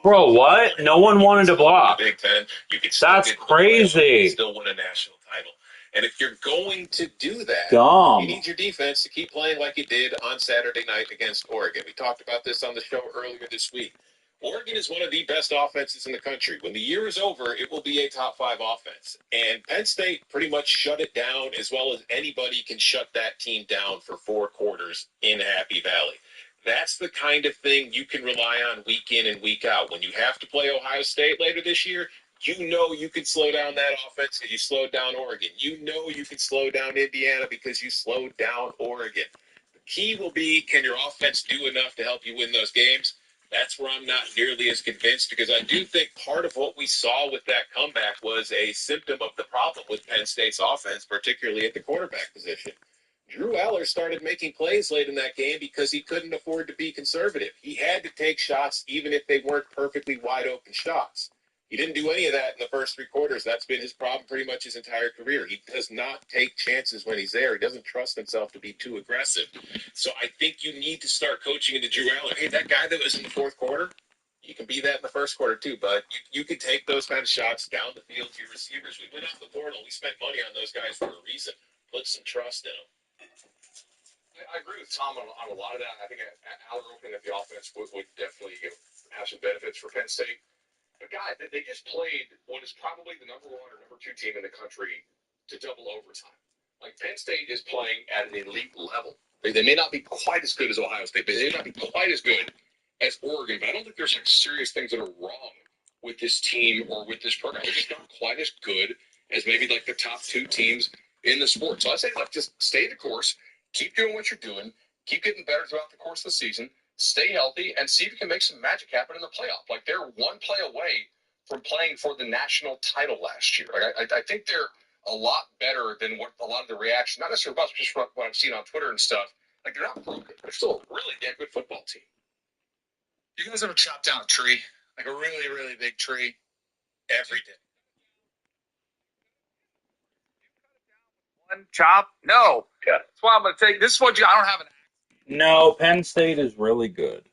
Bro, what? No one wanted to block. Big Ten, you could That's crazy. still win a national title. And if you're going to do that, you Dumb. need your defense to keep playing like you did on Saturday night against Oregon. We talked about this on the show earlier this week. Oregon is one of the best offenses in the country. When the year is over, it will be a top 5 offense. And Penn State pretty much shut it down as well as anybody can shut that team down for 4 quarters in Happy Valley. That's the kind of thing you can rely on week in and week out. When you have to play Ohio State later this year, you know you can slow down that offense because you slowed down Oregon. You know you can slow down Indiana because you slowed down Oregon. The key will be, can your offense do enough to help you win those games? That's where I'm not nearly as convinced, because I do think part of what we saw with that comeback was a symptom of the problem with Penn State's offense, particularly at the quarterback position. Drew Aller started making plays late in that game because he couldn't afford to be conservative. He had to take shots even if they weren't perfectly wide open shots. He didn't do any of that in the first 3 quarters. That's been his problem pretty much his entire career. He does not take chances when he's there. He doesn't trust himself to be too aggressive. So I think you need to start coaching into Drew Aller. Hey, that guy that was in the 4th quarter, you can be that in the 1st quarter too, but you can take those kind of shots down the field to your receivers. We went off the portal. We spent money on those guys for a reason. Put some trust in them. I agree with Tom on a lot of that. I think Aller opening up the offense would definitely have some benefits for Penn State. But, God, they just played what is probably the number 1 or number 2 team in the country to double overtime. Like, Penn State is playing at an elite level. They may not be quite as good as Ohio State, but they may not be quite as good as Oregon. But I don't think there's, like, serious things that are wrong with this team or with this program. They're just not quite as good as maybe, like, the top 2 teams in the sport. So I say, look, just stay the course. Keep doing what you're doing. Keep getting better throughout the course of the season. Stay healthy and see if you can make some magic happen in the playoff. Like, they're 1 play away from playing for the national title last year. Like, I think they're a lot better than what a lot of the reaction, not necessarily about just what I've seen on Twitter and stuff. Like, they're not broken. They're still a really damn good football team. You guys ever chop down a tree? Like a really, really big tree? Every day. One chop? No. Yeah. That's why I'm going to take this. Is what I don't have an. No, Penn State is really good.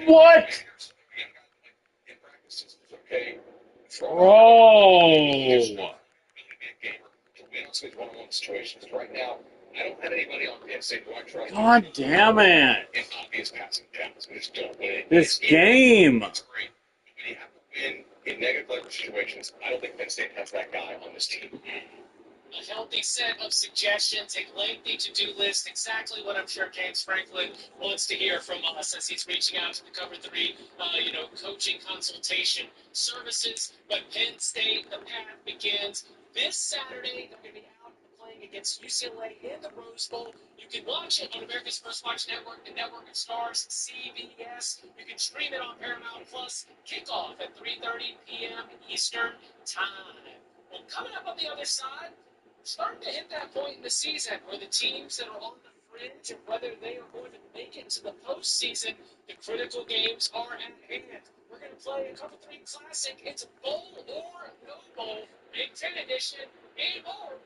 What? In practices, okay. Bro. One-on-one situations. Right now, I don't have anybody on Penn State who I trust. God damn it. In obvious passing downs. We just don't win it. This game. It's great. But when you have to win in negative leverage situations, I don't think Penn State has that guy on this team. A healthy set of suggestions, a lengthy to-do list, exactly what I'm sure James Franklin wants to hear from us as he's reaching out to the Cover 3, coaching consultation services. But Penn State, the path begins this Saturday. They're going to be out playing against UCLA in the Rose Bowl. You can watch it on America's First Watch Network, the Network of Stars, CBS. You can stream it on Paramount Plus. Kickoff at 3:30 p.m. Eastern Time. Well, coming up on the other side, starting to hit that point in the season where the teams that are on the fringe of whether they are going to make it to the postseason, the critical games are at hand. We're going to play a Cover 3 Classic. It's Bowl or No Bowl, Big Ten Edition, and more.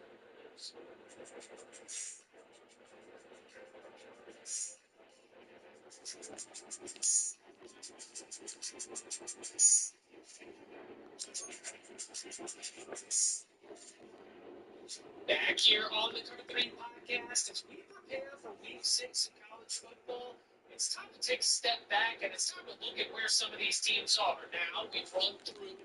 Back here on the Cover 3 podcast, as we prepare for Week 6 of college football, it's time to take a step back and it's time to look at where some of these teams are. Now, we've run through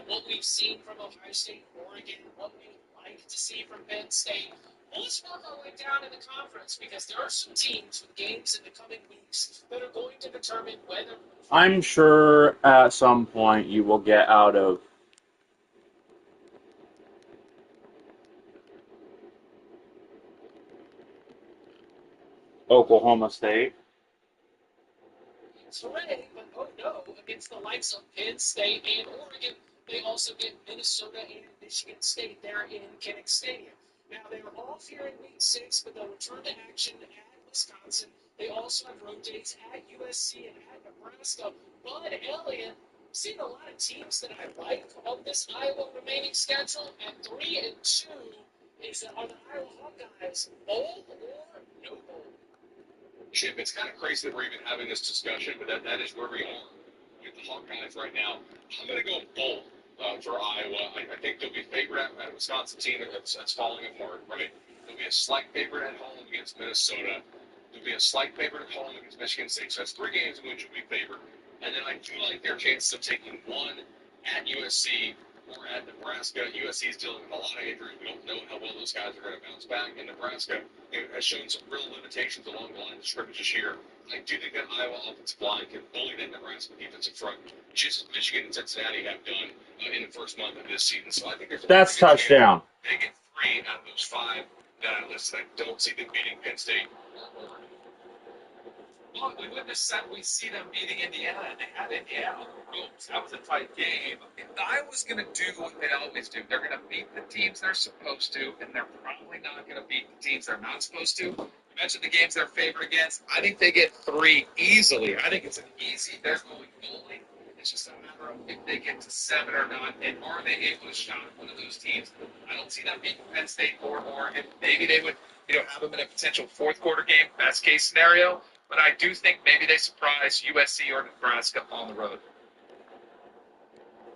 what we've seen from Ohio State, Oregon, what we'd like to see from Penn State. Well, let's work our way down in the conference because there are some teams with games in the coming weeks that are going to determine whether. I'm sure at some point you will get out of Oklahoma State. Hooray, but oh no, against the likes of Penn State and Oregon, they also get Minnesota and Michigan State there in Kinnick Stadium. Now, they are off here in Week 6, but they'll return to action at Wisconsin. They also have road dates at USC and at Nebraska. Bud Elliott, I've seen a lot of teams that I like on this Iowa remaining schedule, and 3-2 are the Iowa Hawkeyes. Bowl or no bowl? Chip, it's kind of crazy that we're even having this discussion, but that is where we are with the Hawkeyes right now. I'm going to go bold for Iowa. I think they'll be favored at a Wisconsin team that's falling apart, right? There'll be a slight favorite at home against Minnesota. There'll be a slight favorite at home against Michigan State. So that's 3 games in which will be favored. And then I do like their chances of taking one at USC or at Nebraska. USC is dealing with a lot of injuries. We don't know how well those guys are going to bounce back. And Nebraska has shown some real limitations along the line of scrimmage this year. I do think that Iowa offensive line can bully that Nebraska defensive front, just as Michigan and Cincinnati have done in the first month of this season. So I think That's touchdown. They get 3 out of those 5 that I listed. I don't see them beating Penn State. Well, we wouldn't have said we see them beating Indiana, and they had Indiana on the ropes. That was a tight game. Iowa's going to do what they always do. They're going to beat the teams they're supposed to, and they're probably not going to beat the teams they're not supposed to. You mentioned the games they're favored against. I think they get 3 easily. I think it's an easy, they're going bowling. It's just a matter of if they get to 7 or not, and are they able to shot one of those teams. I don't see them beating Penn State or Oregon. Maybe they would, have them in a potential fourth quarter game, best case scenario. But I do think maybe they surprise USC or Nebraska on the road.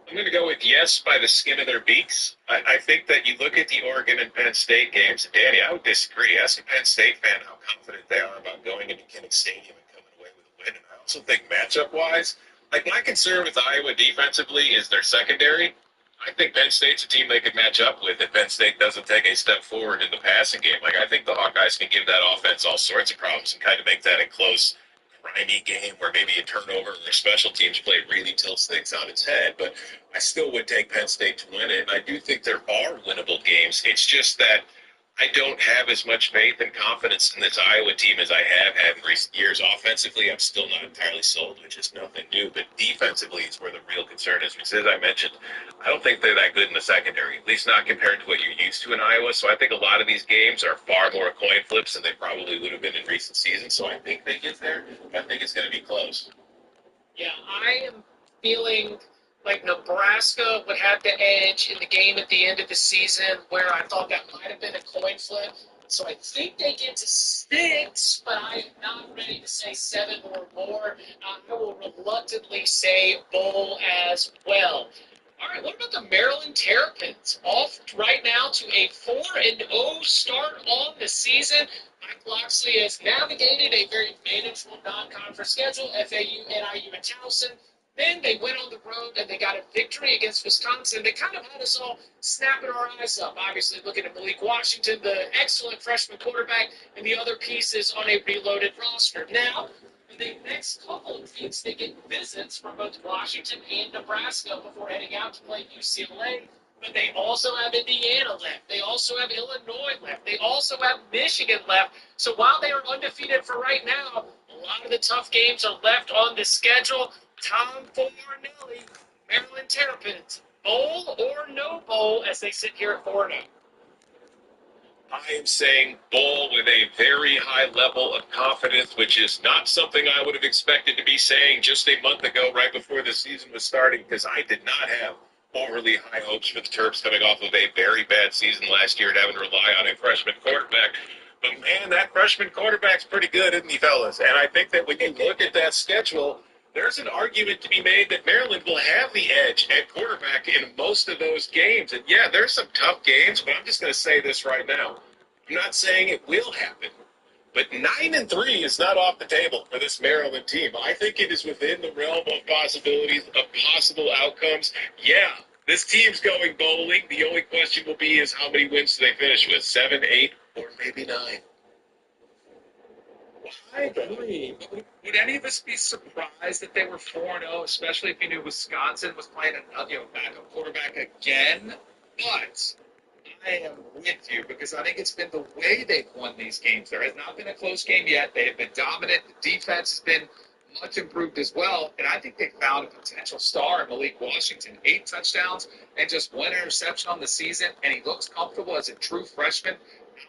I'm going to go with yes by the skin of their beaks. I think that you look at the Oregon and Penn State games, and Danny, I would disagree. Ask a Penn State fan how confident they are about going into Kinnick Stadium and coming away with a win. And I also think matchup-wise, my concern with Iowa defensively is their secondary. I think Penn State's a team they could match up with if Penn State doesn't take a step forward in the passing game. I think the Hawkeyes can give that offense all sorts of problems and kind of make that a close, grimy game where maybe a turnover or special teams play really tilts things on its head. But I still would take Penn State to win it. And I do think there are winnable games. It's just that I don't have as much faith and confidence in this Iowa team as I have had in recent years. Offensively, I'm still not entirely sold, which is nothing new. But defensively is where the real concern is. Because as I mentioned, I don't think they're that good in the secondary, at least not compared to what you're used to in Iowa. So I think a lot of these games are far more coin flips than they probably would have been in recent seasons. So I think they get there. I think it's going to be close. Yeah, I am feeling like Nebraska would have the edge in the game at the end of the season where I thought that might have been a coin flip. So I think they get to 6, but I am not ready to say 7 or more. I will reluctantly say bowl as well. All right, what about the Maryland Terrapins? Off right now to a 4-0 start on the season. Mike Loxley has navigated a very manageable non-conference schedule, FAU, NIU, and Towson. Then they went on the road and they got a victory against Wisconsin. They kind of had us all snapping our eyes up. Obviously, looking at Malik Washington, the excellent freshman quarterback, and the other pieces on a reloaded roster. Now, in the next couple of weeks, they get visits from both Washington and Nebraska before heading out to play UCLA. But they also have Indiana left. They also have Illinois left. They also have Michigan left. So while they are undefeated for right now, a lot of the tough games are left on the schedule. Tom Fornelli, Maryland Terrapins, bowl or no bowl as they sit here at 4-0. I am saying bowl with a very high level of confidence, which is not something I would have expected to be saying just a month ago, right before the season was starting, because I did not have overly high hopes for the Terps coming off of a very bad season last year and having to rely on a freshman quarterback. But, man, that freshman quarterback's pretty good, isn't he, fellas? And I think that when you look at that schedule, there's an argument to be made that Maryland will have the edge at quarterback in most of those games. And, yeah, there's some tough games, but I'm just going to say this right now. I'm not saying it will happen, but 9-3 is not off the table for this Maryland team. I think it is within the realm of possibilities, of possible outcomes. Yeah, this team's going bowling. The only question will be is how many wins do they finish with, 7, 8, or maybe 9? I agree. Would any of us be surprised that they were 4-0, especially if you knew Wisconsin was playing a backup quarterback again? But I am with you because I think it's been the way they've won these games. There has not been a close game yet. They have been dominant. The defense has been much improved as well. And I think they found a potential star in Malik Washington. 8 touchdowns and just 1 interception on the season. And he looks comfortable as a true freshman,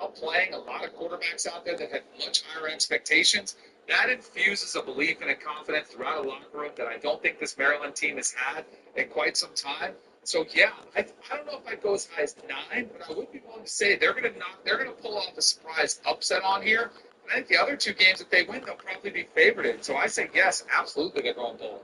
outplaying a lot of quarterbacks out there that had much higher expectations. That infuses a belief and a confidence throughout a locker room that I don't think this Maryland team has had in quite some time. So yeah, I don't know if I'd go as high as 9, but I would be willing to say they're going to pull off a surprise upset on here. And I think the other 2 games that they win, they'll probably be favored in. So I say yes, absolutely, they're going bowling.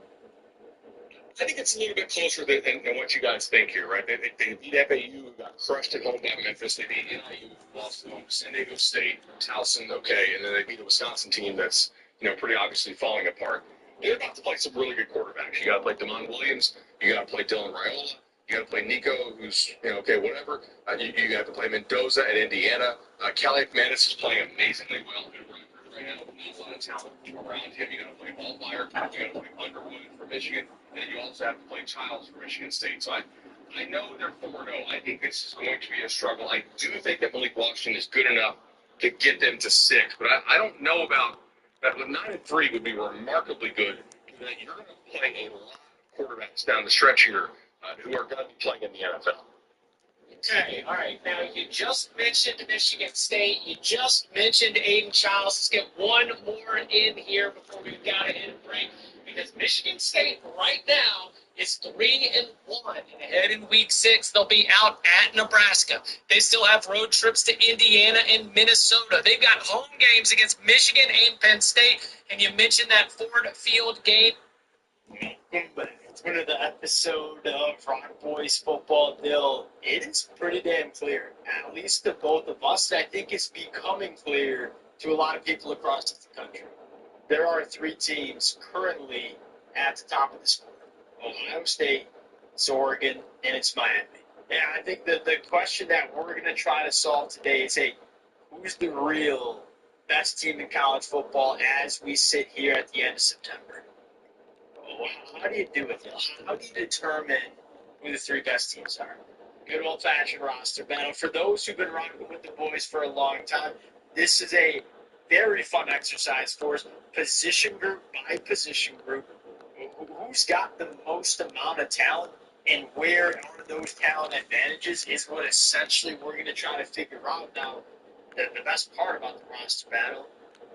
I think it's a little bit closer than what you guys think here, right? They beat FAU, who got crushed at home by Memphis. They beat NIU, who lost at home to San Diego State. Towson, okay, and then they beat a Wisconsin team that's pretty obviously falling apart. They're about to play some really good quarterbacks. You got to play Damon Williams. You got to play Dylan Raiola. You got to play Nico, who's okay, whatever. You have to play Mendoza at Indiana. Calais McManus is playing amazingly well at Rutgers right now. Not a lot of talent around him. You got to play Altmaier. You got to play Underwood for Michigan. And you also have to play Childs for Michigan State. So I know they're 4-0. I think this is going to be a struggle. I do think that Malik Washington is good enough to get them to 6. But I don't know about that. With 9-3 would be remarkably good. That you're going to play a lot of quarterbacks down the stretch here who are going to be playing in the NFL. Okay, all right. Now, you just mentioned Michigan State. You just mentioned Aiden Childs. Let's get one more in here before we got to hit a break. Because Michigan State right now is 3-1. And ahead in week 6, they'll be out at Nebraska. They still have road trips to Indiana and Minnesota. They've got home games against Michigan and Penn State. And you mentioned that Ford Field game. Welcome back to the episode of Rock Boys Football Dill. It is pretty damn clear, at least to both of us, and I think it's becoming clear to a lot of people across the country. There are 3 teams currently at the top of the sport. Ohio State, it's Oregon, and it's Miami. And I think that the question that we're going to try to solve today is, hey, who's the real best team in college football as we sit here at the end of September? How do you do it? How do you determine who the 3 best teams are? Good old-fashioned roster battle. For those who've been rocking with the boys for a long time, this is a very fun exercise for us. Position group by position group. Who's got the most amount of talent and where are those talent advantages is what essentially we're going to try to figure out now. The best part about the roster battle,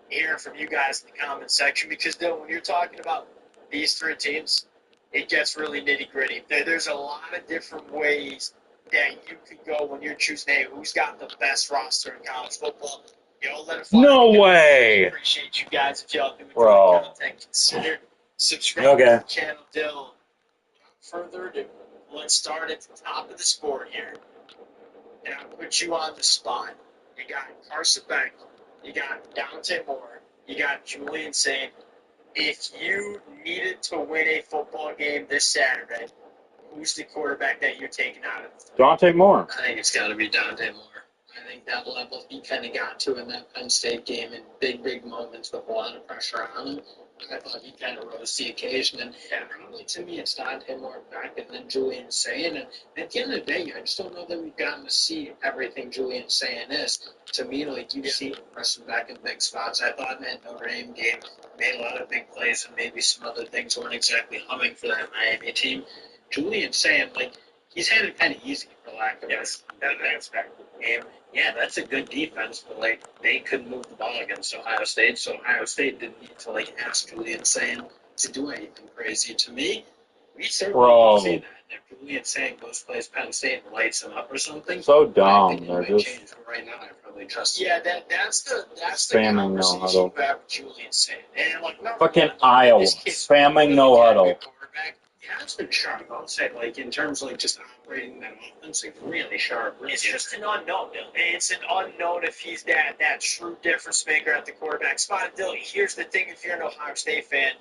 hearing from you guys in the comment section, because Dylan, when you're talking about these 3 teams, it gets really nitty-gritty. There's a lot of different ways that you could go when you're choosing, hey, who's got the best roster in college football? Y'all let it fly. No Because way. I appreciate you guys. If y'all do enjoy Bro. content, consider subscribing Okay. to the channel. Dill, without further ado, let's start at the top of the board here. And I'll put you on the spot. You got Carson Beck. You got Dante Moore. You got Julian Saint. If you needed to win a football game this Saturday, who's the quarterback that you're taking out of it? Dante Moore. I think it's got to be Dante Moore. I think that level he kind of got to in that Penn State game in big moments with a lot of pressure on him. I thought he kind of rose to the occasion. And probably to me, it's Dante Moore back and then Julian Sayin. And at the end of the day, I just don't know that we've gotten to see everything Julian Sayin is. To me, like you've seen pressing back in big spots. I thought in that Notre Dame game, made a lot of big plays and maybe some other things weren't exactly humming for that Miami team. Julian Sayin, like, he's had it kind of easy, for lack of that aspect of the game. Yeah, that's a good defense, but, like, they couldn't move the ball against Ohio State, so Ohio State didn't need to, like, ask Julian Sayin to do anything crazy. To me, we certainly can see that. If Julian Sayin goes plays Penn State and lights them up or something, So dumb. it They're might just change, but right now I probably trust him. Yeah, that's the spamming no conversation huddle. you have with Julian Saint. And like Fucking Iowa. Spamming no huddle. Yeah, it's been sharp. I'll say, like, in terms of, like, just operating that offense, like, really sharp. Really It's just an unknown, Bill. It's an unknown if he's that true difference maker at the quarterback spot. Bill, here's the thing: if you're an Ohio State fan,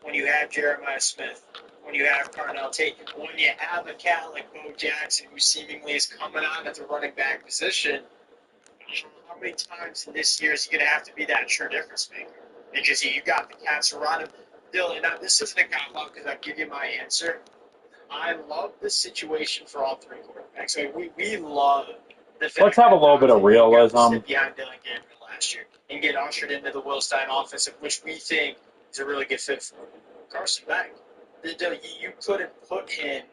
when you have Jeremiah Smith, when you have Carnell Tate, when you have a cat like Bo Jackson who seemingly is coming on at the running back position, how many times in this year is he going to have to be that true difference maker? Because you got the cats around him. Dylan, now this isn't a cop-out because I'll give you my answer. I love the situation for all three quarterbacks. I mean, we love the fact Let's have a little bit of realism. Sit behind Dylan Gabriel last year and get ushered into the Will Stein offense, which we think is a really good fit for Carson Beck. You couldn't put him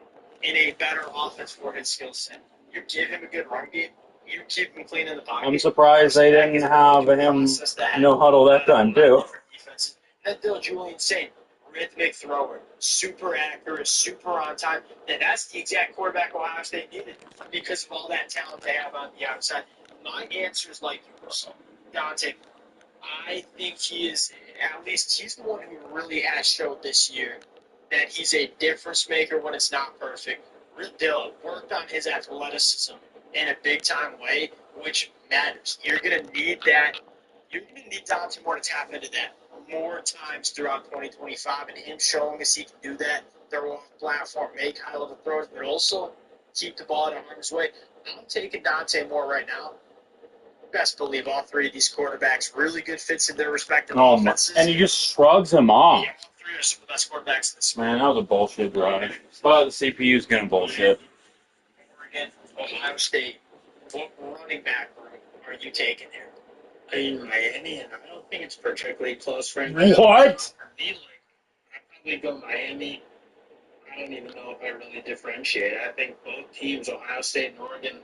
in a better offense for his skill set. You give him a good run game. You keep him clean in the pocket. I'm surprised they didn't have him no huddle that time, too. Then Julian Saint, rhythmic thrower, super accurate, super on time. And that's the exact quarterback Ohio State needed because of all that talent they have on the outside. My answer is like yours, Dante. I think he is, at least he's the one who really has showed this year that he's a difference maker when it's not perfect. Dylan worked on his athleticism in a big-time way, which matters. You're going to need that. You're going to need Dante Moore to tap into that more times throughout 2025, and him showing us he can do that, throw off platform, make high-level throws, but also keep the ball at harm's way. I'm taking Dante Moore right now. Best believe all three of these quarterbacks really good fits in their respective offenses. And he just shrugs him off. Yeah, all three are some of the best quarterbacks in this Man, that was a bullshit drive. But the CPU's gonna bullshit. Oregon, Ohio State. What running back room are you taking here? In Miami, and I don't think it's particularly close, frankly. What? For me, like, I'd probably go Miami. I don't even know if I really differentiate. I think both teams, Ohio State and Oregon,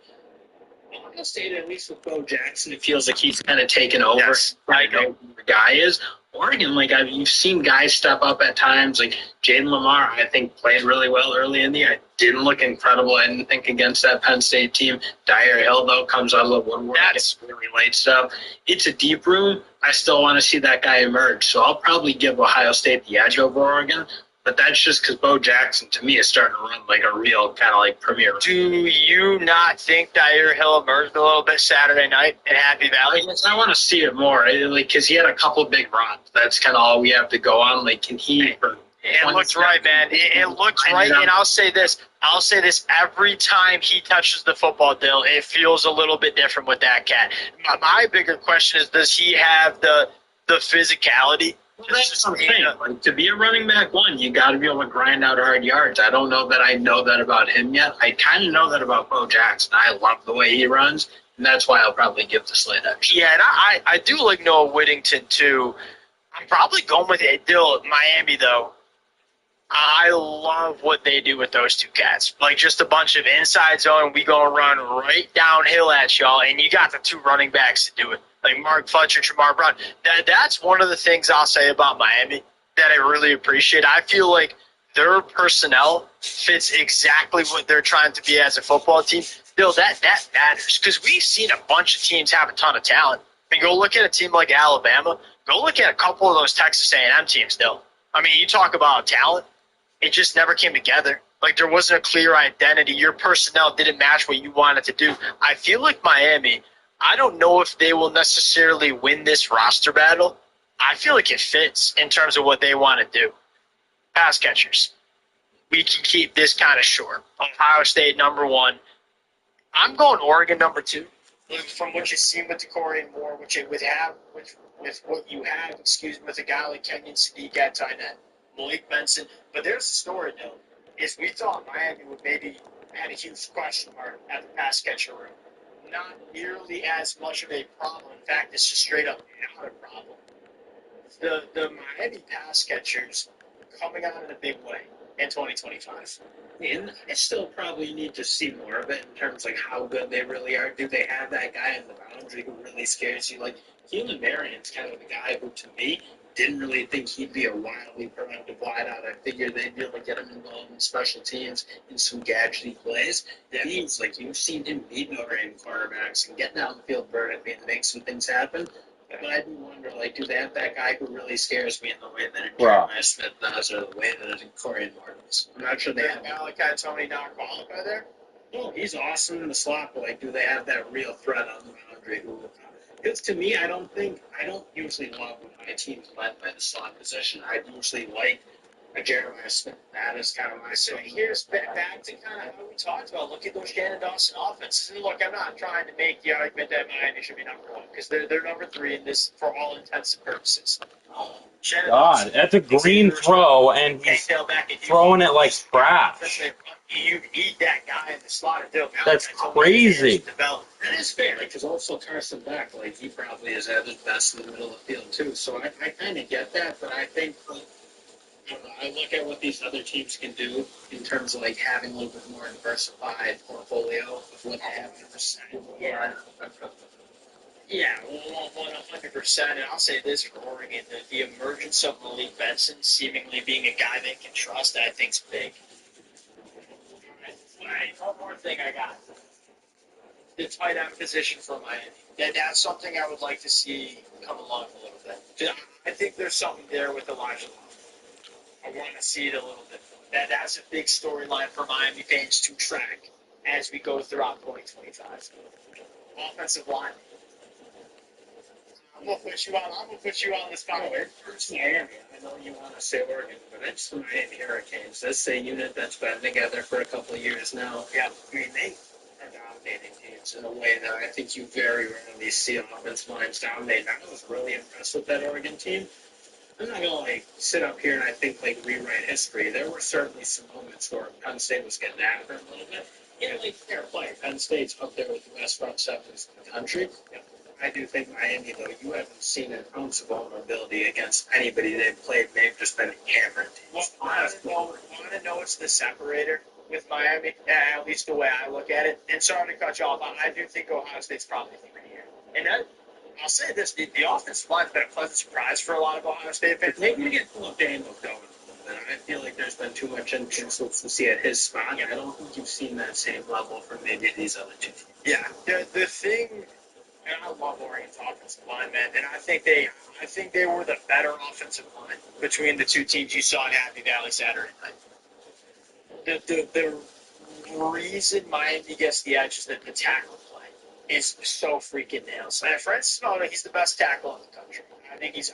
Ohio State, at least with Bo Jackson, it feels like he's kind of taken over. Yes, I know who the guy is. Oregon, like, you've seen guys step up at times. Like, Jaden Lamar, I think, played really well early in the year. Didn't look incredible, I didn't think, against that Penn State team. Dyer Hill, though, comes out of the woodwork. That's really late stuff. It's a deep room. I still want to see that guy emerge. So I'll probably give Ohio State the edge over Oregon. But that's just because Bo Jackson, to me, is starting to run like a real kind of like premier. Do you not think Dyer Hill emerged a little bit Saturday night in Happy Valley? I want to see it more, like, because he had a couple big runs. That's kind of all we have to go on. Like, can he? It looked right, man. It looked right, and I'll say this. Every time he touches the football, Dill, it feels a little bit different with that cat. My bigger question is, does he have the physicality? Well, that's what I'm saying. Like, to be a running back one, you got to be able to grind out hard yards. I don't know that I know that about him yet. I kind of know that about Bo Jackson. I love the way he runs, and that's why I'll probably give the slight edge. Yeah, and I do like Noah Whittington, too. I'm probably going with it. Dill, Miami, though. I love what they do with those two cats. Like, just a bunch of inside zone. We going to run right downhill at y'all, and you got the two running backs to do it. Like Mark Fletcher, Jamar Brown. That's one of the things I'll say about Miami that I really appreciate. I feel like their personnel fits exactly what they're trying to be as a football team, Bill, that matters because we've seen a bunch of teams have a ton of talent. I mean, go look at a team like Alabama. Go look at a couple of those Texas A&M teams, Bill. I mean, you talk about talent. It just never came together. Like, there wasn't a clear identity. Your personnel didn't match what you wanted to do. I feel like Miami, I don't know if they will necessarily win this roster battle. I feel like it fits in terms of what they want to do. Pass catchers. We can keep this kind of short. Ohio State, number 1. I'm going Oregon, number 2. From what you've seen with Decorey Moore, with what you have, with a guy like Kenyon Sadiq at tight end, Malik Benson. But there's a story, though, is we thought Miami would maybe had a huge question mark at the pass catcher room. Not nearly as much of a problem. In fact, it's just straight up not a problem. The Miami pass catchers coming out in a big way in 2025. And I still probably need to see more of it in terms of like how good they really are. Do they have that guy in the boundary who really scares you? Like Keelan Marion's kind of the guy who, to me, didn't really think he'd be a wildly productive wideout. I figured they'd be able to get him involved in special teams in some gadgety plays. That means like you've seen him beat Notre Dame cornerbacks and get downfield vertically and make some things happen. But I do wonder, like, do they have that guy who really scares me in the way that a Jeremiah Smith does or the way that a Corey Moore does? I'm not sure they have. Malachi Tony not qualify there? No, he's awesome in the slot, but like, do they have that real threat on the boundary? Because to me, I don't usually love when my team's led by the slot position. I usually like a Jeremiah Smith. That is kind of my So thing. here's back to kind of how we talked about. Look at those Shannon Dawson offenses. And look, I'm not trying to make the argument that Miami should be number 1 because they're number 3 in this for all intents and purposes. Shannon God, that's a green throw, and he's throwing it like crap. You need that guy in the slot. That's crazy. That is fair, because also Carson Beck, like, he probably is at his best in the middle of the field, too. So I kind of get that, but I think, like, I don't know, I look at what these other teams can do in terms of, like, having a little bit more diversified portfolio of what they have in the Yeah, 100%. And I'll say this for Oregon, the emergence of Malik Benson seemingly being a guy they can trust, I think is big. All right, one more thing I got. The tight end position for Miami. That's something I would like to see come along a little bit. I think there's something there with Elijah Love. I want to see it a little bit. That's a big storyline for Miami fans to track as we go throughout 2025. Offensive line. I'm gonna put you on the spot. First Miami. I know you want to say Oregon, but it's the Miami Hurricanes. That's a unit that's been together for a couple of years now. Yeah, I mean, they are dominating teams in a way that I think you very rarely see offensive lines dominate. I was really impressed with that Oregon team. I'm not gonna like sit up here and I think like rewrite history. There were certainly some moments where Penn State was getting after them a little bit. You know, like fair play. Penn State's up there with the best front sevens in the country. I do think Miami, though, you haven't seen an ounce of vulnerability against anybody they've played. They've just been hammering teams. Want to know what's the separator with Miami? At least the way I look at it. And sorry to cut you off. I do think Ohio State's probably the year. And I'll say this: the offensive line's been a pleasant surprise for a lot of Ohio State fans. Maybe to get Philip Daniel going a little bit. I feel like there's been too much inconsistency at his spot. I don't think you've seen that same level from maybe these other two teams. Yeah, the thing. And I love Oregon's offensive line, man. And I think they were the better offensive line between the two teams you saw in Happy Valley Saturday night. The reason Miami gets the edge is that the tackle play is so freaking nails. And Francis Mota, he's the best tackle in the country.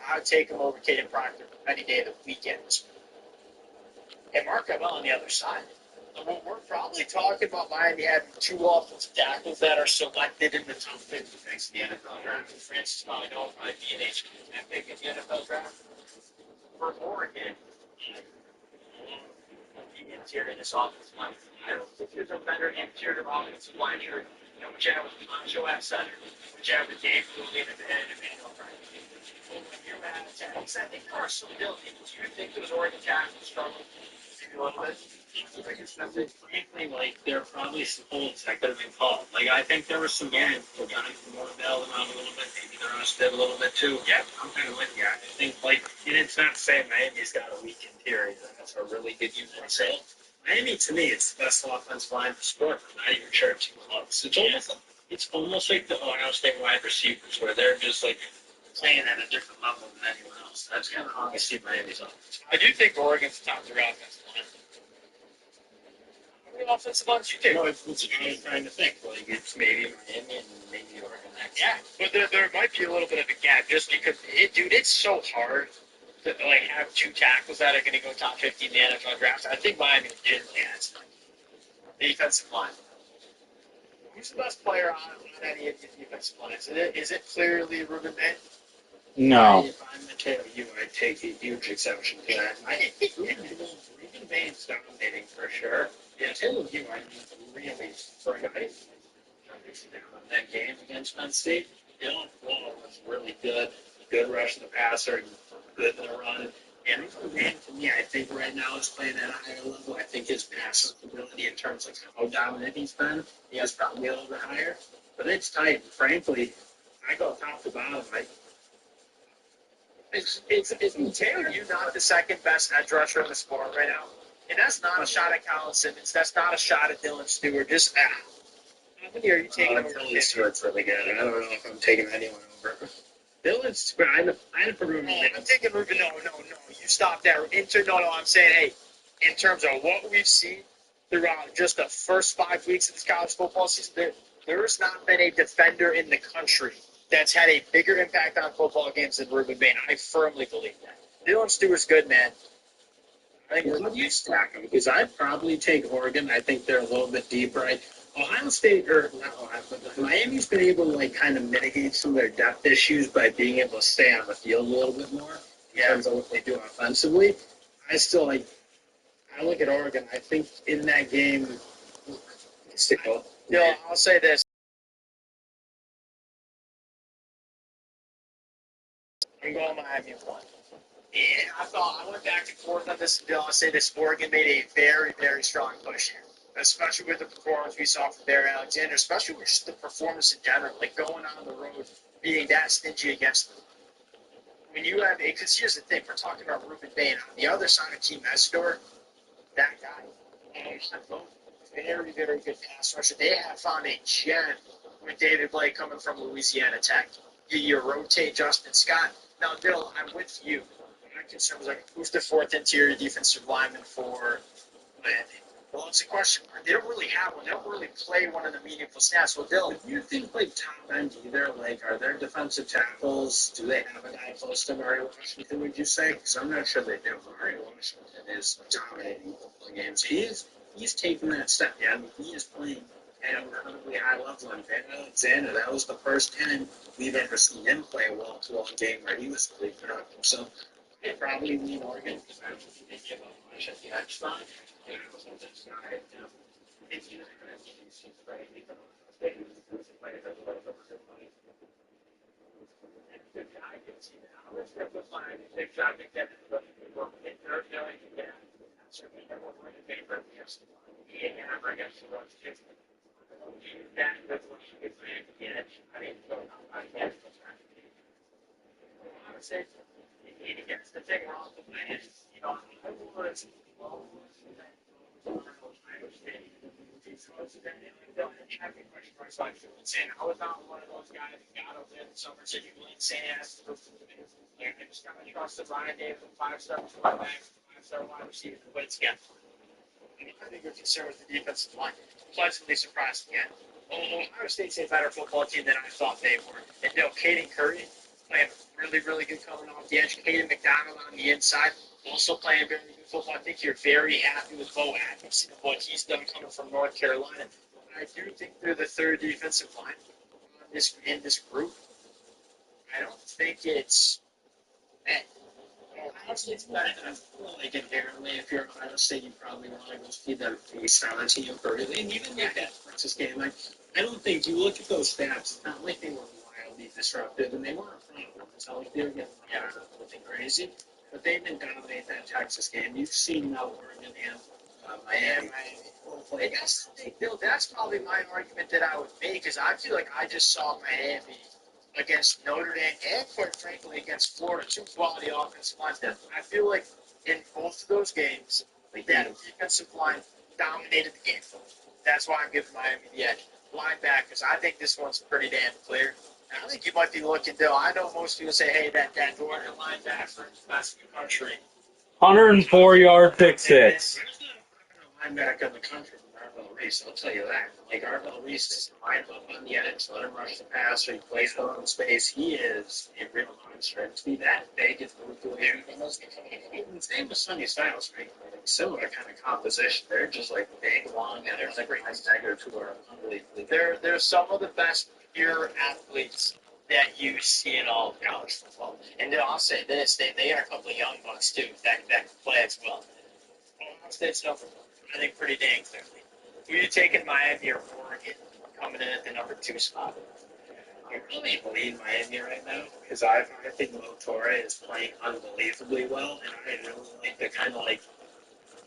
I'd take him over Caden Proctor any day of the weekend. And Mark Cavell on the other side. We're probably talking about Miami having 2 offensive tackles that are selected in the top 50 picks in the NFL draft. Francis Mount will probably be an H pick in the NFL draft. For Oregon, the interior of this offensive line, I don't think there's a better interior offensive line here. You know, which I have with Mancho at center, which I have with Dave Cooley and Emmanuel Frank. You're mad at tackles. I think there are some ability. Do you think those Oregon tackles struggle maybe a little bit? Frankly, like, there are probably some holds that could have been called. Like, I think there was some moments where guys more bailed them out a little bit. Maybe the rest did a little bit too. Yeah, I'm kind of with you. I think, like, and it's not saying Miami's got a weak interior. That's a really good unit. So, Miami, to me, it's the best offensive line in the sport. I'm not even sure it's too close. It's almost like the Ohio State wide receivers, where they're just, like, playing at a different level than anyone else. That's kind of how I see Miami's offense. I do think Oregon's top three offensive line. How many offensive lines you take? No, it's what I was trying to think. Like, it's maybe Miami and maybe Oregon next. Yeah, but there might be a little bit of a gap just because, it's so hard to like have two tackles that are going to go top 50 in the NFL draft. I think Miami legitimately has defensive line. Who's the best player on any of these defensive lines? Is it clearly Ruben Bay? No. If I'm to tell you, I'd take a huge exception to that. I think Ruben Bain's dominating for sure. Yeah, tell you, I mean, really, for a guy that game against Penn State, Dylan Wall was really good. Good rush in the passer, good in the run. And Ruben, to me, I think right now is playing at a higher level. I think his passing ability in terms of how dominant he's been, he has probably a little bit higher. But it's tight. Frankly, I go top to bottom. Is Taylor you not the second best edge rusher in the sport right now? And that's not a shot at Colin Simmons. That's not a shot at Dylan Stewart. Just how many are you taking over? Dylan Stewart's really good. I don't know if I'm taking anyone over. Dylan Stewart, I put Ruben. I'm taking Ruben. No. You stop there. I'm saying, hey, in terms of what we've seen throughout just the first 5 weeks of this college football season, there's not been a defender in the country that's had a bigger impact on football games than Ruben Bain. I firmly believe that. Dylan Stewart's good, man. I think how do you stack them? Because I'd probably take Oregon. I think they're a little bit deeper. Ohio State, or not Ohio, but Miami's been able to like kind of mitigate some of their depth issues by being able to stay on the field a little bit more in terms of what they do offensively. I look at Oregon. I think in that game, I'll say this. I'm going Miami one. And I went back and forth on this bill. I'll say this: Oregon made a very, very strong push here, especially with the performance we saw from Barry Alexander, especially with just the performance in general, like going on the road, being that stingy against them. When you have, because here's the thing, we're talking about Ruben Bain. On the other side of Team Mesdor, that guy, very, very good pass rusher. They have found a gem with David Blake coming from Louisiana Tech. You rotate Justin Scott. Now, Bill, I'm with you. My concern was like, who's the fourth interior defensive lineman for Miami? Well, it's a question mark. They don't really have one. They don't really play one of the meaningful snaps. Well, Bill, do you think like top end either? Like, are there defensive tackles? Do they have a guy close to Murray Washington? Would you say? Because I'm not sure they do. Murray Washington is dominating football games. He's taken that step. Yeah, I mean, he is playing at an incredibly high level. And Van Alexander, that was the first time we've ever seen him play well to a game where he was really productive. So I probably lean Oregon because I don't think they give up much at the edge side. And I was this guy, it's either going to be right because they do the play that a little bit of money. The guy gets you now. Let's get the line. They try to get it, but in their feeling, yeah, certainly everyone in favor of the and I guess the ones too. That's what she could say. Yeah, I mean, I guess that's right. I would say, against the thing wrong with my is, I was, I was not one of those guys that got up there in the summer said you ain't saying ass. I just kind of trusted Ryan Davis, 5-star quarterback, 5-star wide receiver, but it's again. I think you're concerned with the defensive line. Pleasantly surprised again. Ohio State's a better football team than I thought they were. And Caden Curry playing really, really good coming off the edge. Caden McDonald on the inside also playing very good football. I think you're very happy with Bo Adams and what he's done coming from North Carolina. I do think they're the third defensive line in this group. I don't think it's Ohio State's better than I feel like inherently. If you're Ohio State, you probably want to go see them face on a team early. And even like that Texas game, like I don't think you look at those stats. It's not like they were wildly disruptive, and they weren't front. It's not like they were getting something crazy. But they didn't dominate that Texas game. You've seen now Oregon and Miami. I guess, Bill, that's probably my argument that I would make, because I feel like I just saw Miami against Notre Dame and, quite frankly, against Florida, two quality offensive lines. I feel like in both of those games, like that defensive line dominated the game. That's why I'm giving Miami the edge. Linebackers, I think this one's pretty damn clear. And I think you might be looking, Bill. I know most people say, hey, that Georgia linebacker is the best in the country. 104-yard pick six. Linebacker in the country from Arvell Reese, I'll tell you that. Like, Arvell Reese is line up on the edge, let him rush the passer, he plays well in space. He is a real monster. And to be that big is the way he does. His name was Sonny Styles, right? Similar kind of composition. They're just like big, long, and there's like linebackers who are unbelievably. They're some of the best pure athletes that you see in all of college football. And I'll say this, they are a couple of young bucks, too, that can play as well. Ohio State's number one, I think, pretty dang clearly. Who are you taking, Miami or Oregon, coming in at the number 2 spot? I really believe Miami right now because I think Mo Torre is playing unbelievably well, and I really like the kind of like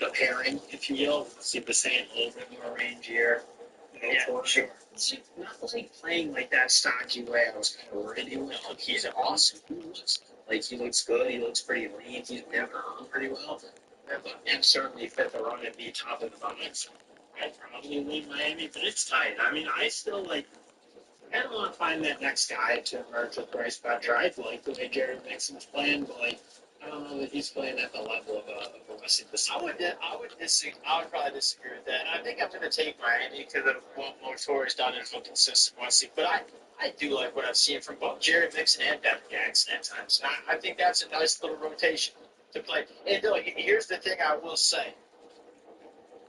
the pairing, if you will. See the same a little bit more rangier. Sure. It's not like playing like that stodgy way I was kind of worried he would. He's awesome. He looks good. He looks pretty lean. He's never on pretty well. And certainly fit the run and be top of the box. I'd probably lean Miami, but it's tight. I mean, I still like. I don't want to find that next guy to emerge with Bryce Petcher. I like the way Jared Mixon's playing, but like I don't know that he's playing at the level of a Wesley. I would disagree. I would probably disagree with that. And I think I'm going to take Miami because of what Mo Torre's done and how consistent Wesley. But I do like what I've seen from both Jared Mixon and Devin Jackson at times. And I think that's a nice little rotation to play. And here's the thing I will say.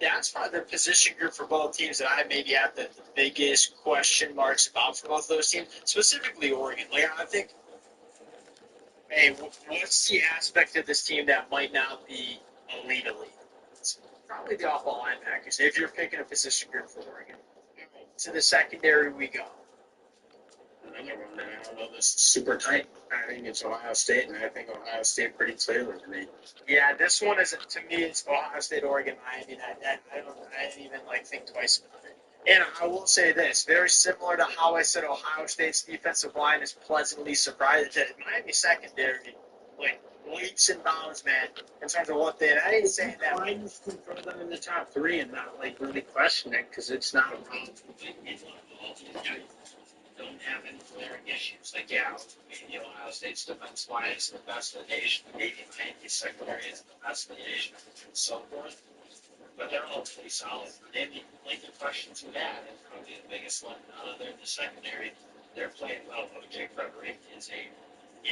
That's probably the position group for both teams that I maybe have the biggest question marks about for both of those teams, specifically Oregon. Like, I think, hey, what's the aspect of this team that might not be elite? It's probably the off-ball linebackers, if you're picking a position group for Oregon. All right, to the secondary we go. Another one that I don't know, this is super tight. I think it's Ohio State, and I think Ohio State pretty clearly to me. Yeah, this one is, to me, it's Ohio State, Oregon, Miami. I didn't even think twice about it. And I will say this, very similar to how I said Ohio State's defensive line is pleasantly surprised that Miami secondary, like, leaps and bounds, man, in terms of what they did. I ain't saying that. Why you can throw them in the top 3 and not, like, really question it, because it's not a problem. Don't have any glaring issues. Like, yeah, maybe Ohio State's defense line is the best in the nation. Maybe Miami's secondary is the best in the nation, and so forth. But they're all pretty solid. Maybe, like, the questions we had, and probably the biggest one, other than the secondary, they're playing well. O.J. Frederick is a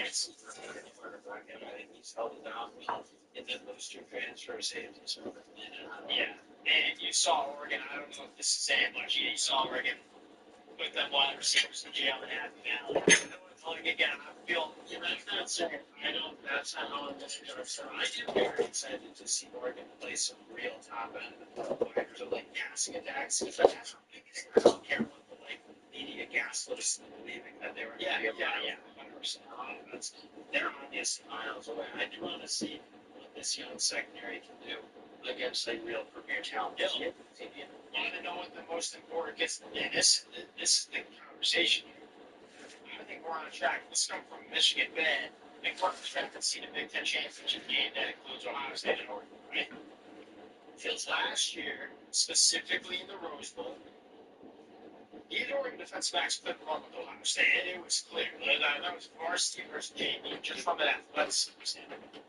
super quarterback, and I think he's held it down well. And then those 2 transfer safeties are in and out. Yeah, and you saw Oregon. I don't know if this is saying much. You saw Oregon with them wide receivers in jail and Happy Valley. Like, again, I feel that's not saying that's not how I'm so I am very excited to see Oregon play some real top end players or like passing attacks. I don't care what the like media gaslit us into believing that they were going to be able to 100% offense. They're obviously miles away. I do want to see what this young secondary can do against a real premier talent. You want to know what the most important gets? And this is the conversation. I think we're on a track. Let's come from Michigan Bend. I think we're on a track to see the Big Ten championship game that includes Ohio State and Oregon, right? Feels last year, specifically in the Rose Bowl, either Oregon defensive backs couldn't run with Ohio State, and it was clear. That was varsity versus JV, just from an athleticism standpoint.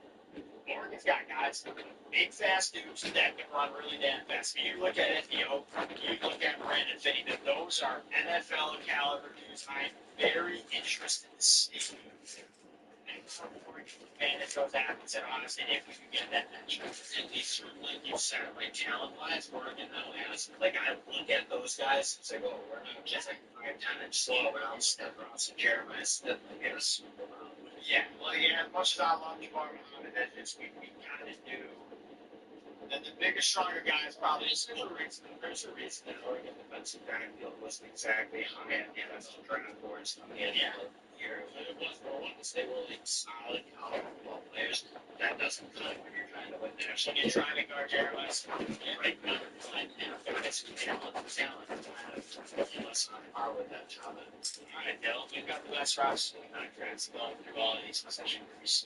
Oregon's got guys, big, fast dudes that can run really damn fast. You look at FEO, you look at Brandon Finney, those are NFL caliber dudes. I'm very interested to see from Oregon advantage those athletes, and honestly, if we can get that matchup. And we certainly, like you said, like talent-wise, Oregon now has, like, I look at those guys and say, well, we're not just like 5'10" slow around step Ross and Jeremiah Smith and get a Super Bowl. Yeah, well, as much as I love Jabbar Muhammad, we kind of knew that the bigger, stronger guys probably. There's a reason that Oregon defensive backfield wasn't exactly high on the NFL draft boards coming in. Yeah. here. If it was for once, they were like solid college football players. That doesn't cut when you're trying to win there. So when you're trying to guard Jeremiah, right now, they're missing talent. Talent kind of less on par with that talent. All right, Dale, we've got the best roster in the conference going through all of these positions.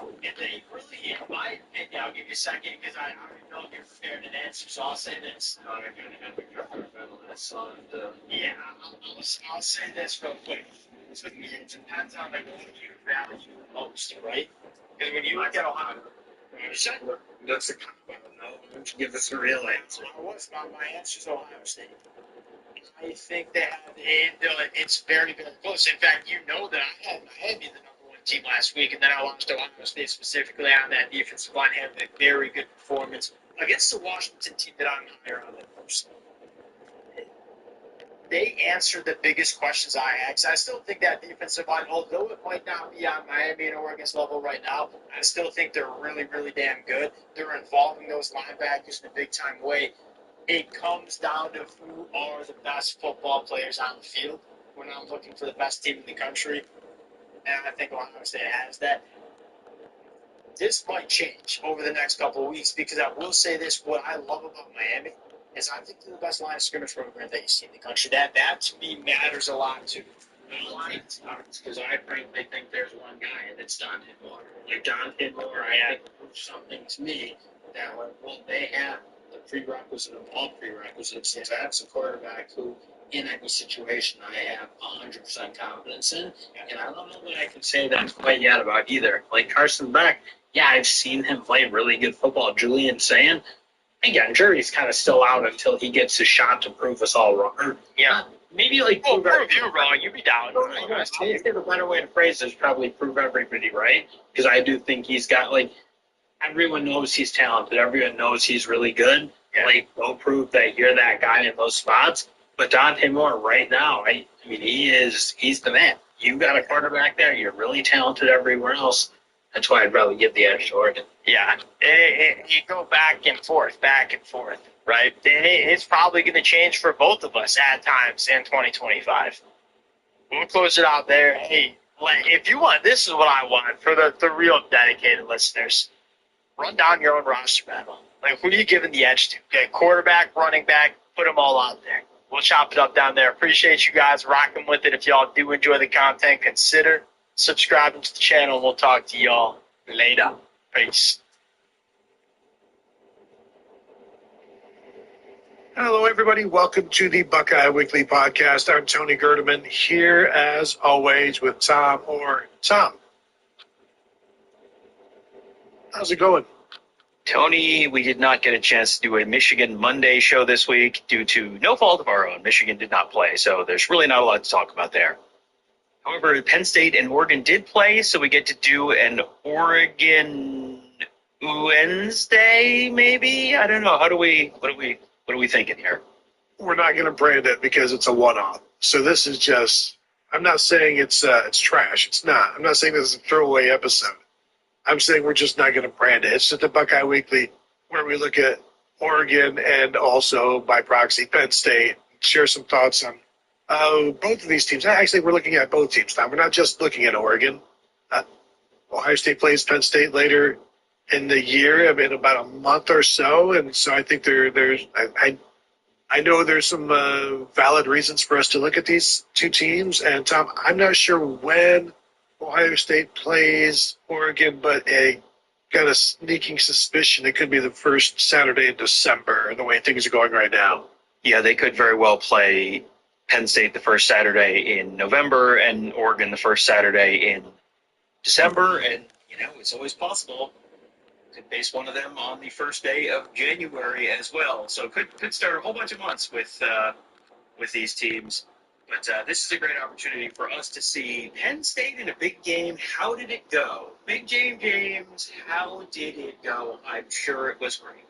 And they really, in my opinion, I'll give you a second because I already know you're prepared to answer, so I'll say this. I'm going to have to cover this on yeah, I'll say this real quick. So it depends on like what you value most, right? Because when you look at Ohio, That's a cop out, no? Why don't you give us a real answer? My answer is Ohio State. I think they have it's very, very close. In fact, you know that I had Miami the number one team last week, and then I watched Ohio State specifically on that defensive line have a very good performance against the Washington team that I'm higher on than most. They answered the biggest questions I had. I still think that defensive line, although it might not be on Miami and Oregon's level right now, I still think they're really, really damn good. They're involving those linebackers in a big-time way. It comes down to who are the best football players on the field when I'm looking for the best team in the country. And I think Ohio State has that. This might change over the next couple of weeks because I will say this, what I love about Miami is I think they're the best line of scrimmage program that you see in the country. That to me matters a lot too. Because I frankly think there's one guy, and it's Dante Moore. Like Dante Moore, I think proves something to me that when they have the prerequisite of all prerequisites, that's a quarterback who, in any situation, I have 100% confidence in. And I don't know that I can say that quite yet about either. Like Carson Beck, yeah, I've seen him play really good football. Julian saying, again, jury's kind of still out until he gets his shot to prove us all wrong. Or, Yeah. maybe like prove you wrong. You be down. I would say the better way to phrase it is probably prove everybody right. Because I do think he's got, like, everyone knows he's talented. Everyone knows he's really good. Yeah. Like, go prove that you're that guy in those spots. But Dante Moore right now, I mean, he's the man. You got a quarterback there. You're really talented everywhere else. That's why I'd rather give the edge to Oregon. Yeah, you go back and forth, right? It's probably going to change for both of us at times in 2025. We'll close it out there. Hey, if you want, this is what I want for the real dedicated listeners. Run down your own roster battle. Like, who are you giving the edge to? Okay, quarterback, running back, put them all out there. We'll chop it up down there. Appreciate you guys rocking with it. If y'all do enjoy the content, consider subscribing to the channel. We'll talk to y'all later. Peace. Hello, everybody. Welcome to the Buckeye Weekly Podcast. I'm Tony Gerdeman here, as always, with Tom Orr. Tom, how's it going? Tony, we did not get a chance to do a Michigan Monday show this week due to no fault of our own. Michigan did not play, so there's really not a lot to talk about there. However, Penn State and Oregon did play, so we get to do an Oregon Wednesday, maybe? I don't know. What are we thinking here? We're not going to brand it because it's a one-off. So this is just, I'm not saying it's trash. It's not. I'm not saying this is a throwaway episode. I'm saying we're just not going to brand it. It's just the Buckeye Weekly where we look at Oregon and also, by proxy, Penn State, share some thoughts on both of these teams. Actually, we're looking at both teams now. We're not just looking at Oregon. Ohio State plays Penn State later in the year, in about a month or so, and so I think I know there's some valid reasons for us to look at these two teams. And Tom, I'm not sure when Ohio State plays Oregon, but I got a sneaking suspicion it could be the first Saturday in December, the way things are going right now. Yeah, they could very well play Penn State the first Saturday in November and Oregon the first Saturday in December. And, it's always possible. Could base one of them on the first day of January as well. So could start a whole bunch of months with these teams. But this is a great opportunity for us to see Penn State in a big game. How did it go? Big game, James. How did it go? I'm sure it was great.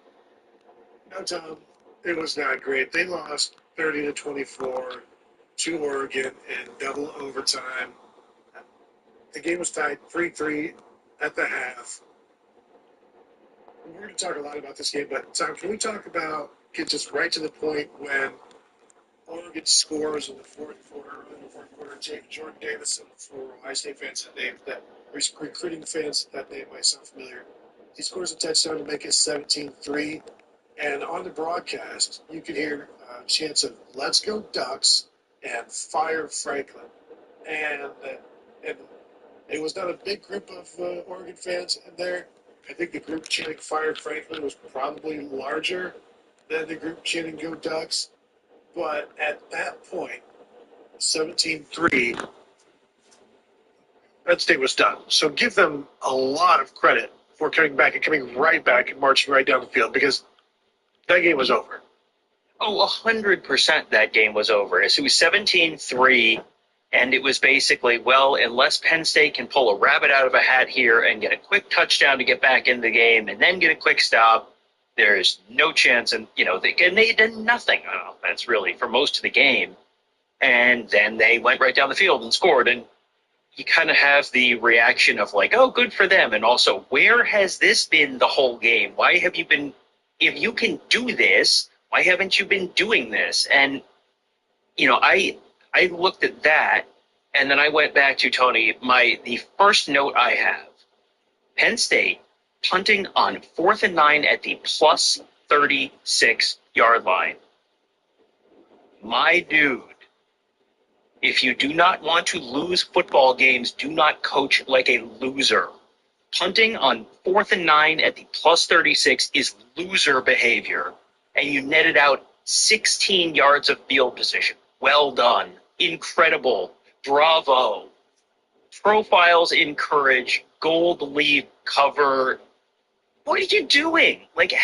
No, Tom, it was not great. They lost 30-24 to Oregon in double overtime. The game was tied 3-3 at the half. We're going to talk a lot about this game, but Tom, can we get just right to the point when Oregon scores in the fourth quarter, Jordan Davison for Ohio State fans that recruiting fans that name might sound familiar. He scores a touchdown to make it 17-3. And on the broadcast, you could hear chants of "Let's go Ducks" and "Fire Franklin." And it was not a big group of Oregon fans in there. I think the group chanting "Fire Franklin" was probably larger than the group chanting "Go Ducks." But at that point, 17-3, Penn State was done. So give them a lot of credit for coming back and coming right back and marching right down the field, because that game was over. Oh, 100% that game was over. So it was 17-3, and it was basically, well, unless Penn State can pull a rabbit out of a hat here and get a quick touchdown to get back in the game and then get a quick stop, there's no chance. And, they did nothing on offense, really, for most of the game. And then they went right down the field and scored. And you kind of have the reaction of like, oh, good for them. And also, where has this been the whole game? Why have you been, if you can do this, why haven't you been doing this? And, I looked at that, and then I went back to, Tony, the first note I have, Penn State punting on 4th and 9 at the plus 36-yard line. My dude, if you do not want to lose football games, do not coach like a loser. Punting on 4th and 9 at the plus 36 is loser behavior, and you netted out 16 yards of field position. Well done. Incredible. Bravo. Profiles encourage, gold lead cover. What are you doing? Like,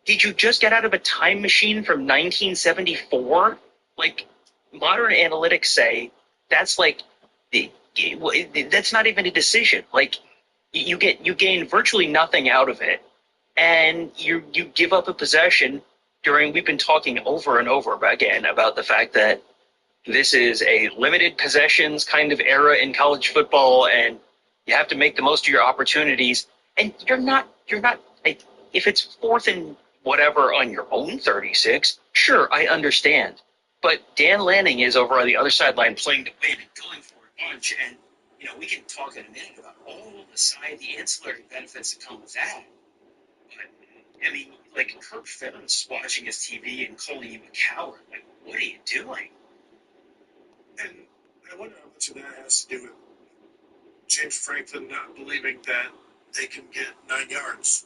did you just get out of a time machine from 1974? Like, modern analytics say that's like, that's not even a decision. Like, you gain virtually nothing out of it, and you give up a possession we've been talking over and over again about the fact that this is a limited possessions kind of era in college football, and you have to make the most of your opportunities. And you're not like, if it's 4th and whatever on your own 36, sure, I understand. But Dan Lanning is over on the other sideline playing to win and going for a bunch. And, we can talk in a minute about all the ancillary benefits that come with that. But, I mean, like Kirk Ferentz watching his TV and calling you a coward. Like, what are you doing? And I wonder how much of that has to do with James Franklin not believing that they can get 9 yards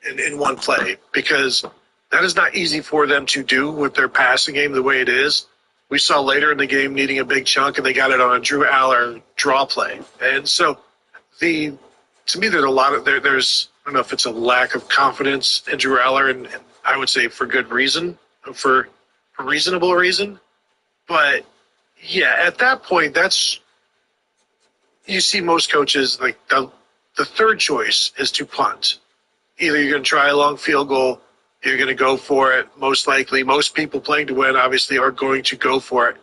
in one play, because that is not easy for them to do with their passing game the way it is. We saw later in the game needing a big chunk, and they got it on a Drew Aller draw play. And so to me, there's a lot of there's I don't know if it's a lack of confidence in Drew Aller, and I would say for good reason, for reasonable reason. But yeah, at that point, you see most coaches, like the third choice is to punt. Either you're going to try a long field goal, you're going to go for it. Most likely, most people playing to win obviously are going to go for it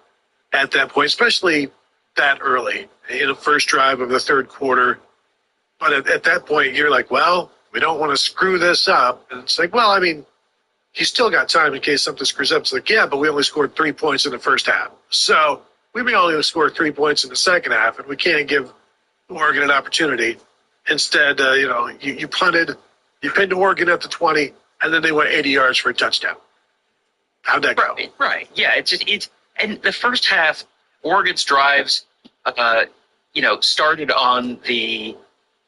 at that point, especially that early in the first drive of the third quarter. But at that point, you're like, well, we don't want to screw this up. And it's like, well, I mean, you still got time in case something screws up. It's like, yeah, but we only scored 3 points in the first half. So we may only score 3 points in the second half, and we can't give Oregon an opportunity. Instead, you punted, you pinned Oregon at the 20, and then they went 80 yards for a touchdown. How'd that go? Right. Yeah, and the first half, Oregon's drives, started on the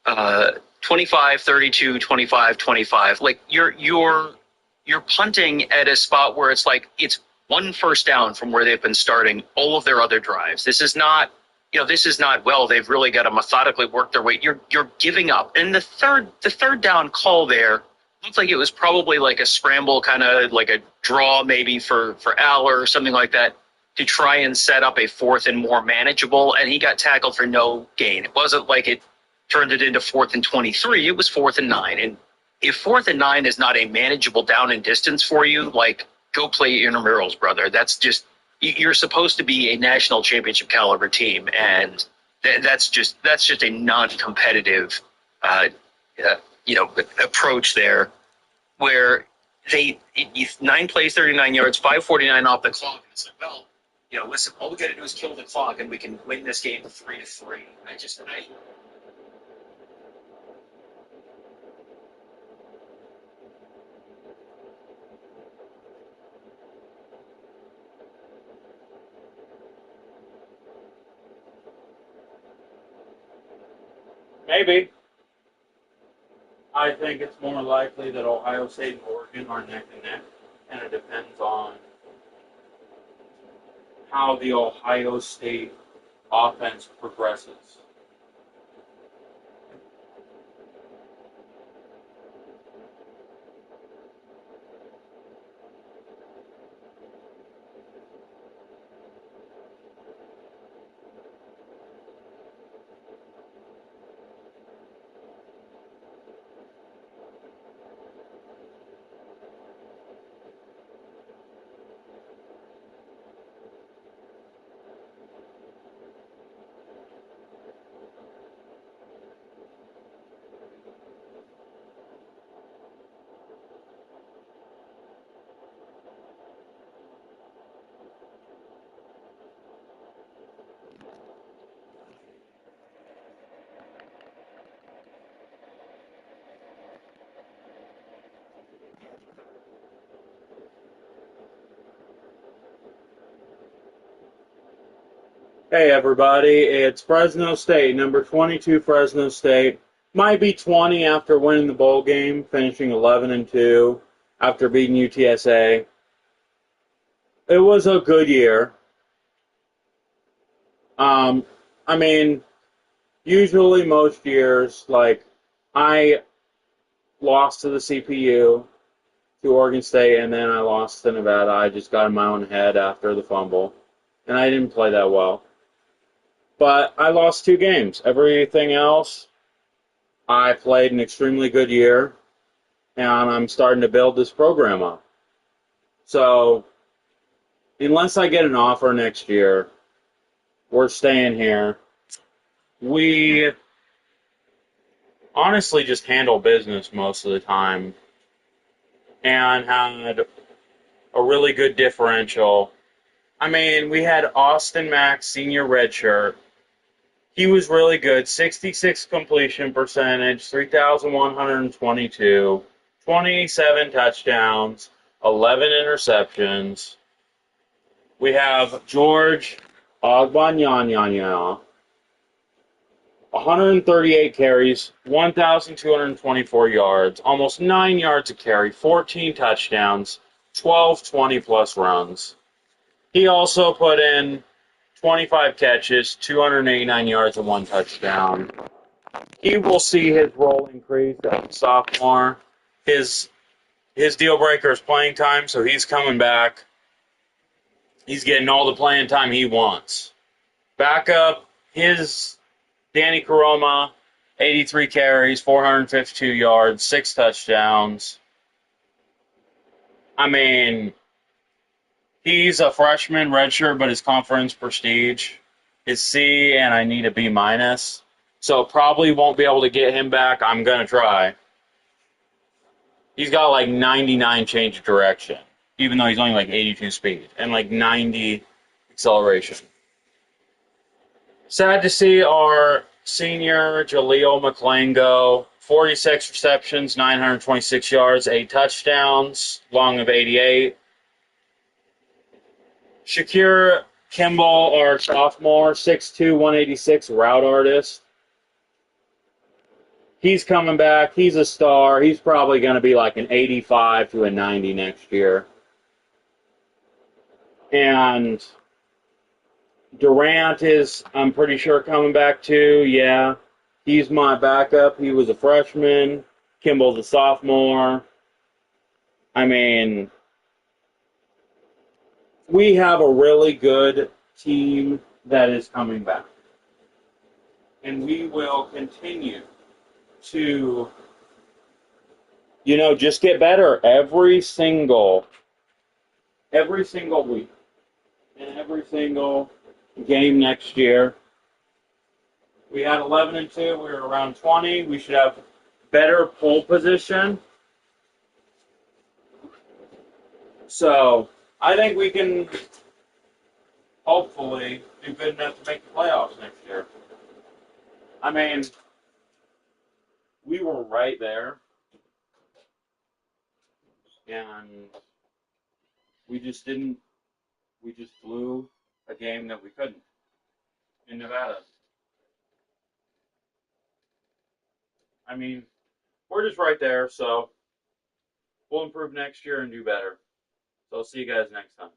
25-32, 25-25. Like, you're punting at a spot where it's like it's one first down from where they've been starting all of their other drives. This is not, well, they've really got to methodically work their way. You're giving up. And the third down call there looked like it was probably like a scramble, kind of like a draw maybe for Aller or something like that, to try and set up a 4th and more manageable, and he got tackled for no gain. It wasn't like it turned it into 4th and 23. It was 4th and 9. And if 4th and 9 is not a manageable down and distance for you, like, go play intramurals, brother. That's just, you're supposed to be a national championship caliber team, and that's just a non-competitive, approach there, where 9 plays, 39 yards, 5:49 off the clock. And it's like, well, listen, all we got to do is kill the clock, and we can win this game 3-3. Maybe. I think it's more likely that Ohio State and Oregon are neck and neck, and it depends on how the Ohio State offense progresses. Hey everybody, it's Fresno State, number 22 Fresno State. Might be 20 after winning the bowl game, finishing 11-2 after beating UTSA. It was a good year. I mean, usually most years, like, I lost to the CPU, to Oregon State, and then I lost to Nevada. I just got in my own head after the fumble, and I didn't play that well. But I lost 2 games. Everything else, I played an extremely good year, and I'm starting to build this program up. So, unless I get an offer next year, we're staying here. We honestly just handle business most of the time and had a really good differential. I mean, we had Austin Mack, senior redshirt. He was really good. 66 completion percentage, 3,122, 27 touchdowns, 11 interceptions. We have George Ogbanyanyanya, 138 carries, 1,224 yards, almost 9 yards a carry, 14 touchdowns, 12 20-plus runs. He also put in 25 catches, 289 yards, and 1 touchdown. He will see his role increase as a sophomore. His deal breaker is playing time, so he's coming back. He's getting all the playing time he wants. Backup, his Danny Caroma, 83 carries, 452 yards, 6 touchdowns. I mean, he's a freshman redshirt, but his conference prestige is C, and I need a B-. So probably won't be able to get him back. I'm going to try. He's got like 99 change of direction, even though he's only like 82 speed, and like 90 acceleration. Sad to see our senior Jaleel McClain go. 46 receptions, 926 yards, 8 touchdowns, long of 88. Shakir Kimball, our sophomore, 6'2", 186, route artist. He's coming back. He's a star. He's probably going to be like an 85 to a 90 next year. And Durant is, I'm pretty sure, coming back too. Yeah, he's my backup. He was a freshman. Kimball's a sophomore. I mean, we have a really good team that is coming back. And we will continue to, just get better every single week and every single game next year. We had 11-2. We were around 20. We should have better pole position. So I think we can hopefully do good enough to make the playoffs next year. I mean, we were right there, and we just didn't. We just blew a game that we couldn't in Nevada. I mean, we're just right there, so we'll improve next year and do better. So I'll see you guys next time.